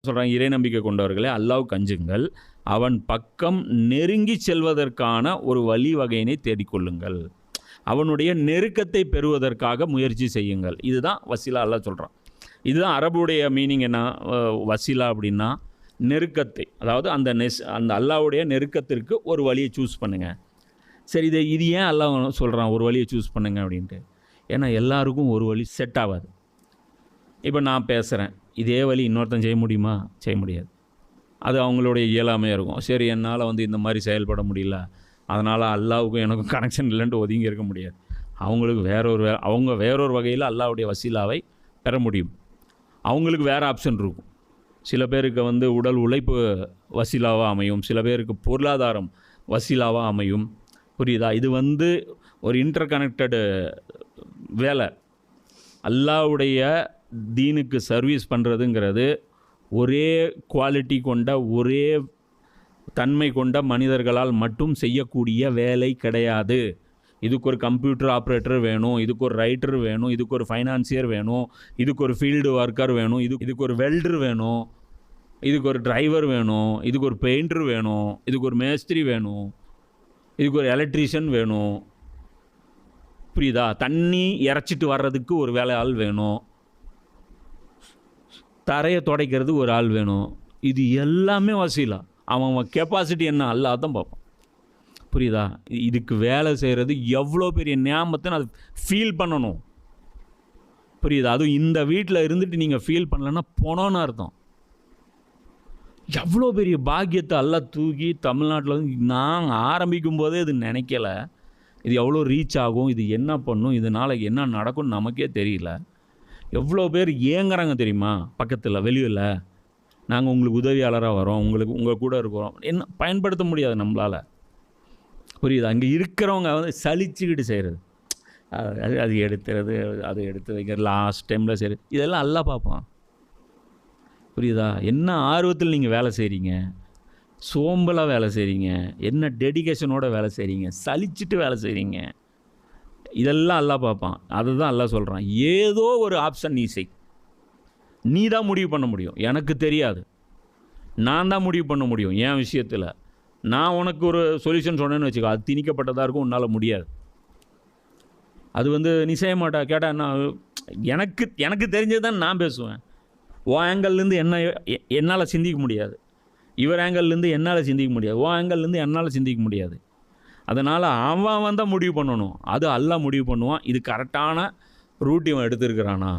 சொல்கிறாங்க, இறை நம்பிக்கை கொண்டவர்களே அல்லாஹ்வுக்கு அஞ்சுங்கள், அவன் பக்கம் நெருங்கி செல்வதற்கான ஒரு வழி வகையினை தேடிக்கொள்ளுங்கள், அவனுடைய நெருக்கத்தை பெறுவதற்காக முயற்சி செய்யுங்கள். இதுதான் வசீலா அல்லாஹ் சொல்கிறான். இதுதான் அரபுடைய மீனிங் என்ன, வசீலா அப்படின்னா நெருக்கத்தை, அதாவது அந்த அல்லாஹ்வுடைய நெருக்கத்திற்கு ஒரு வழியை சூஸ் பண்ணுங்கள். சரி, இது ஏன் அல்லாஹ் சொல்கிறான் ஒரு வழியை சூஸ் பண்ணுங்க அப்படின்ட்டு? ஏன்னா எல்லாருக்கும் ஒரு வழி செட் ஆகாது. இப்போ நான் பேசுகிறேன், இதே வழி இன்னொருத்தன் செய்ய முடியுமா? செய்ய முடியாது. அது அவங்களுடைய இயலாமையாக இருக்கும். சரி, என்னால் இந்த மாதிரி செயல்பட முடியல, அதனால் அல்லாஹ்வுக்கும் எனக்கும் கனெக்ஷன் இல்லைன்ட்டு ஒதுங்கி இருக்க முடியாது. அவங்களுக்கு அவங்க வேறொரு வகையில் அல்லாஹ்வுடைய வசீலாவை பெற முடியும். அவங்களுக்கு வேறு ஆப்ஷன் இருக்கும். சில பேருக்கு உடல் உழைப்பு வசீலாவாக அமையும், சில பேருக்கு பொருளாதாரம் வசீலாவாக அமையும். புரியுதா? இது ஒரு இன்டர் கனெக்டடு வேலை. அல்லாஹ்வுடைய தீனுக்கு சர்வீஸ் பண்ணுறதுங்கிறது ஒரே குவாலிட்டி கொண்ட, ஒரே தன்மை கொண்ட மனிதர்களால் மட்டும் செய்யக்கூடிய வேலை கிடையாது. இதுக்கு ஒரு கம்ப்யூட்டர் ஆப்ரேட்டர் வேணும், இதுக்கு ஒரு ரைட்டர் வேணும், இதுக்கு ஒரு ஃபைனான்சியர் வேணும், இதுக்கு ஒரு ஃபீல்டு ஒர்க்கர் வேணும், இதுக்கு ஒரு வெல்டர் வேணும், இதுக்கு ஒரு டிரைவர் வேணும், இதுக்கு ஒரு பெயிண்டர் வேணும், இதுக்கு ஒரு மேஸ்திரி வேணும், இதுக்கு ஒரு எலக்ட்ரீஷியன் வேணும். புரியுதா? தண்ணி இறச்சிட்டு வர்றதுக்கு ஒரு வேலை ஆள் வேணும், தரையை துடைக்கிறது ஒரு ஆள் வேணும். இது எல்லாமே வசீலா. அவன் கெப்பாசிட்டி என்ன அல்லாஹ் தான் பார்ப்பான். புரியுதா? இதுக்கு வேலை செய்கிறது எவ்வளோ பெரிய நியாமத்துன்னு அது ஃபீல் பண்ணணும். புரியுதா? அதுவும் இந்த வீட்டில் இருந்துட்டு நீங்கள் ஃபீல் பண்ணலன்னா போனோன்னு அர்த்தம். எவ்வளோ பெரிய பாக்கியத்தை அல்லாஹ் தூக்கி தமிழ்நாட்டில் நான் ஆரம்பிக்கும் போதே இது நினைக்கல. இது எவ்வளோ ரீச் ஆகும், இது என்ன பண்ணும், இதனால் என்ன நடக்கும்னு நமக்கே தெரியல. எவ்வளோ பேர் ஏங்குறாங்க தெரியுமா? பக்கத்தில் வெளியில் நாங்கள் உங்களுக்கு உதவியாளராக வரோம், உங்கள் கூட இருக்கிறோம், என்ன பயன்படுத்த முடியாது நம்மளால். புரியுதா? அங்கே இருக்கிறவங்க சலிச்சுக்கிட்டு செய்கிறது, அது எடுத்துறது, அது எடுத்து வைக்கிறது, லாஸ்ட் டைமில் செய்கிறது, இதெல்லாம் அல்லாஹ் பார்ப்பான். புரியுதா? என்ன ஆர்வத்தில் நீங்கள் வேலை செய்கிறீங்க, சோம்பலாக வேலை செய்கிறீங்க, என்ன டெடிகேஷனோட வேலை செய்கிறீங்க, சலிச்சுட்டு வேலை செய்கிறீங்க, இதெல்லாம் அல்லாஹ் பார்ப்பான். அதுதான் அல்லாஹ் சொல்கிறான், ஏதோ ஒரு ஆப்ஷன் நீ செய், நீ தான் முடிவு பண்ண முடியும். எனக்கு தெரியாது, நான் தான் முடிவு பண்ண முடியும். என் விஷயத்தில் நான் உனக்கு ஒரு சொல்யூஷன் சொன்னேன்னு வச்சுக்கோ, அது திணிக்கப்பட்டதாக இருக்கும், உன்னால் முடியாது. அது நீ செய்ய மாட்டா கேட்டால் நான் எனக்கு தெரிஞ்சது தான் நான் பேசுவேன். ஓ ஆங்கிள்லேருந்து என்னால் சிந்திக்க முடியாது, இவர் ஆங்கிள்லேருந்து என்னால் சிந்திக்க முடியாது, ஓ ஆங்கிள்லேருந்து என்னால் சிந்திக்க முடியாது. அதனால் அவன் தான் முடிவு பண்ணணும். அது அல்லாஹ் முடிவு பண்ணுவான். இது கரெக்டான ரூட் இவன் எடுத்துருக்கிறானா,